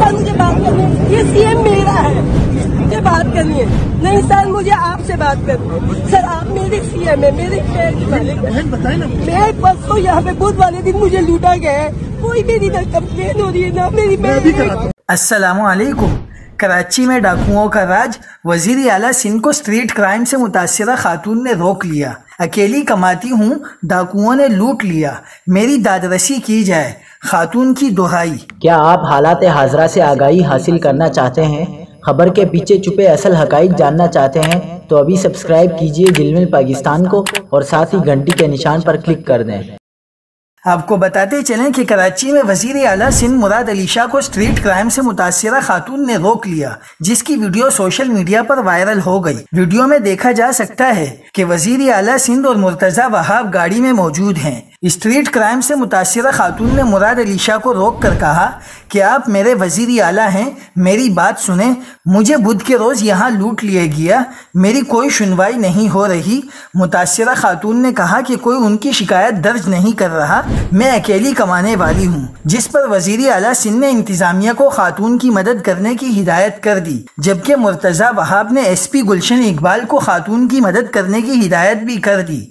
Sir मुझे बात करनी है, ये सीएम मेरा है, मुझे बात करनी है। नहीं सर मुझे आपसे बात करनी है। सर आप मेरे सीएम है, मेरे शहर के मालिक है। बताए ना, मैं परसों यहाँ पे बुध वाले दिन मुझे लूटा गया है, कोई मेरी ना कंप्लेन हो रही है ना मेरी। अस्सलामु अलैकुम। कराची में डाकुओं का राज, वजीर आला सिंध को स्ट्रीट क्राइम से मुतासिरा खातून ने रोक लिया। अकेली कमाती हूँ, डाकुओं ने लूट लिया, मेरी दादरसी की जाए, खातून की दुहाई। क्या आप हालात हाजरा से आगाही हासिल करना चाहते हैं? खबर के पीछे छुपे असल हकाइक जानना चाहते हैं? तो अभी सब्सक्राइब कीजिए जिलमिल पाकिस्तान को और साथ ही घंटी के निशान पर क्लिक कर दें। आपको बताते चलें कि कराची में वजीर आला सिंध मुराद अली शाह को स्ट्रीट क्राइम से मुतासिरा खातून ने रोक लिया, जिसकी वीडियो सोशल मीडिया पर वायरल हो गई। वीडियो में देखा जा सकता है कि वजीर आला सिंध और मुर्तजा वहाब गाड़ी में मौजूद हैं। स्ट्रीट क्राइम से मुतासिरा खातून ने मुराद अली शाह को रोक कर कहा कि आप मेरे वजीर आला हैं, मेरी बात सुने, मुझे बुध के रोज यहाँ लूट लिया गया, मेरी कोई सुनवाई नहीं हो रही। मुतासिरा खातून ने कहा कि कोई उनकी शिकायत दर्ज नहीं कर रहा, मैं अकेली कमाने वाली हूँ, जिस पर वजीर आला सिंध ने इंतजामिया को खातून की मदद करने की हिदायत कर दी, जबकि मुर्तजा वहाब ने SP गुलशन इकबाल को खातून की मदद करने की हिदायत भी कर दी।